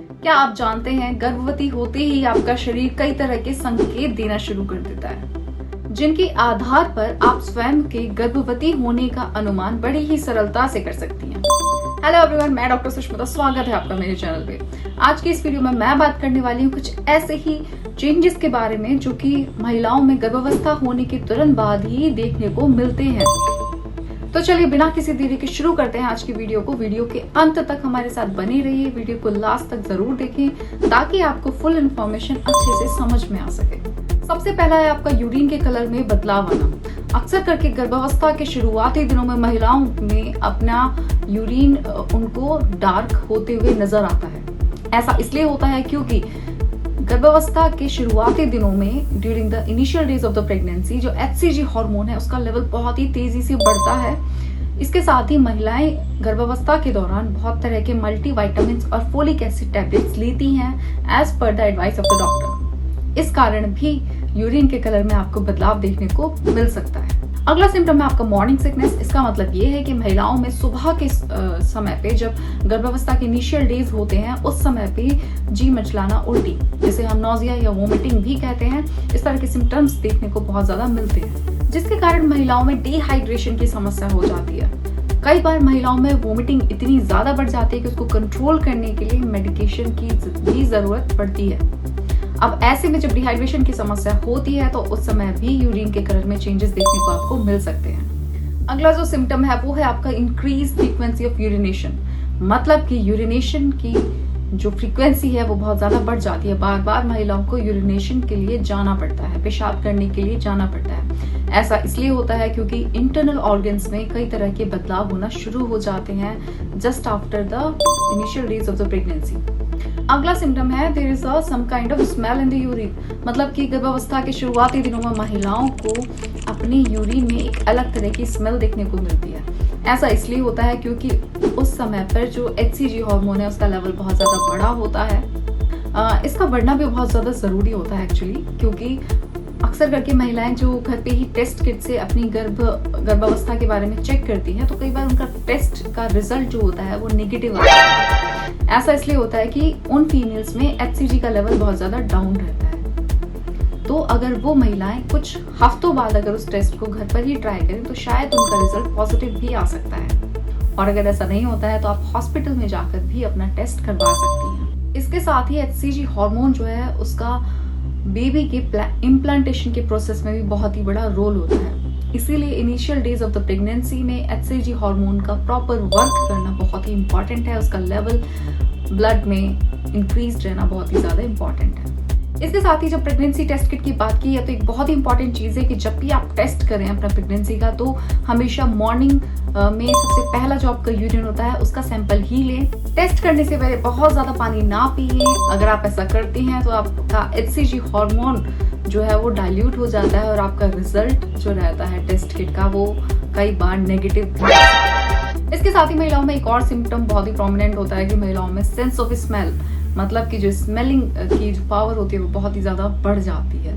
क्या आप जानते हैं गर्भवती होते ही आपका शरीर कई तरह के संकेत देना शुरू कर देता है, जिनके आधार पर आप स्वयं के गर्भवती होने का अनुमान बड़ी ही सरलता से कर सकती हैं। हेलो एवरीवन, मैं डॉक्टर सुष्मिता, स्वागत है आपका मेरे चैनल पे। आज की इस वीडियो में मैं बात करने वाली हूँ कुछ ऐसे ही चेंजेस के बारे में जो कि महिलाओं में गर्भावस्था होने के तुरंत बाद ही देखने को मिलते हैं। तो चलिए बिना किसी देरी के शुरू करते हैं आज की वीडियो को। वीडियो के अंत तक हमारे साथ बने रहिए, वीडियो को लास्ट तक जरूर देखें ताकि आपको फुल इन्फॉर्मेशन अच्छे से समझ में आ सके। सबसे पहला है आपका यूरिन के कलर में बदलाव आना। अक्सर करके गर्भावस्था के शुरुआती दिनों में महिलाओं में अपना यूरिन उनको डार्क होते हुए नजर आता है। ऐसा इसलिए होता है क्योंकि गर्भावस्था के शुरुआती दिनों में during the initial days of the pregnancy जो HCG हार्मोन है उसका लेवल बहुत ही तेजी से बढ़ता है। इसके साथ ही महिलाएं गर्भावस्था के दौरान बहुत तरह के मल्टीविटामिन्स और फोलिक एसिड टैबलेट्स लेती हैं as per the advice of the doctor. इस कारण भी यूरिन के कलर में आपको बदलाव देखने को मिल सकता है। अगला सिम्टम है आपका मॉर्निंग सिकनेस। इसका मतलब ये है कि महिलाओं में सुबह के समय पे जब गर्भावस्था के इनिशियल डेज होते हैं उस समय पे जी मचलाना, उल्टी, जिसे हम नोजिया या वोमिटिंग भी कहते हैं, इस तरह के सिम्टम्स देखने को बहुत ज्यादा मिलते हैं, जिसके कारण महिलाओं में डिहाइड्रेशन की समस्या हो जाती है। कई बार महिलाओं में वोमिटिंग इतनी ज्यादा बढ़ जाती है कि उसको कंट्रोल करने के लिए मेडिकेशन की भी जरूरत पड़ती है। अब ऐसे में जब डिहाइड्रेशन की समस्या होती है तो उस समय भी यूरिन के कलर में चेंजेस देखने को आपको मिल सकते हैं। अगला जो सिम्टम है वो है आपका इंक्रीज फ्रीक्वेंसी ऑफ यूरिनेशन। मतलब कि यूरिनेशन की जो फ्रीक्वेंसी है वो बहुत ज्यादा बढ़ जाती है। बार बार महिलाओं को यूरिनेशन के लिए जाना पड़ता है, पेशाब करने के लिए जाना पड़ता है। ऐसा इसलिए होता है क्योंकि इंटरनल ऑर्गन्स में कई तरह के बदलाव होना शुरू हो जाते हैं just after the initial days of the pregnancy. अगला सिम्टम है there is some kind of smell in the urine. मतलब कि गर्भावस्था के शुरुआती दिनों में महिलाओं को अपनी यूरिन में एक अलग तरह की स्मेल देखने को मिलती है। ऐसा इसलिए होता है क्योंकि उस समय पर जो HCG हार्मोन है उसका लेवल बहुत ज्यादा बढ़ा होता है। इसका बढ़ना भी बहुत ज्यादा जरूरी होता है एक्चुअली, क्योंकि अक्सर करके महिलाएं जो घर पे ही टेस्ट किट से अपनी गर्भावस्था के बारे में चेक करती हैं तो कई बार उनका टेस्ट का रिजल्ट जो होता है वो नेगेटिव आता है। ऐसा इसलिए होता है कि उन फीमेल्स में HCG का लेवल बहुत ज्यादा डाउन रहता है। तो अगर वो महिलाएं कुछ हफ्तों बाद अगर उस टेस्ट को घर पर ही ट्राई करें तो शायद उनका रिजल्ट पॉजिटिव भी आ सकता है। और अगर ऐसा नहीं होता है तो आप हॉस्पिटल में जाकर भी अपना टेस्ट करवा सकती हैं। इसके साथ ही HCG हार्मोन जो है उसका बेबी के इम्प्लांटेशन के प्रोसेस में भी बहुत ही बड़ा रोल होता है। इसीलिए initial days of the pregnancy में HCG हार्मोन का प्रॉपर वर्क करना बहुत ही इंपॉर्टेंट है। उसका लेवल ब्लड में इंक्रीज रहना बहुत ही ज्यादा इंपॉर्टेंट है। इसके साथ ही जब प्रेगनेंसी टेस्ट किट की बात की है तो एक बहुत ही इंपॉर्टेंट चीज है कि जब भी आप टेस्ट करें अपना प्रेगनेंसी का तो हमेशा मॉर्निंग में सबसे पहला जो आपका यूरिन होता है उसका सैंपल ही लें। टेस्ट करने से पहले बहुत ज्यादा पानी ना पिए। अगर आप ऐसा करती हैं तो आपका HCG हार्मोन जो है वो डाइल्यूट हो जाता है और आपका रिजल्ट जो रहता है टेस्ट किट का वो कई बार नेगेटिव भी आता है। इसके साथ ही महिलाओं में एक और सिम्टम बहुत ही प्रोमिनेंट होता है कि महिलाओं में सेंस ऑफ स्मेल, मतलब कि जो स्मेलिंग की जो पावर होती है वो बहुत ही ज्यादा बढ़ जाती है।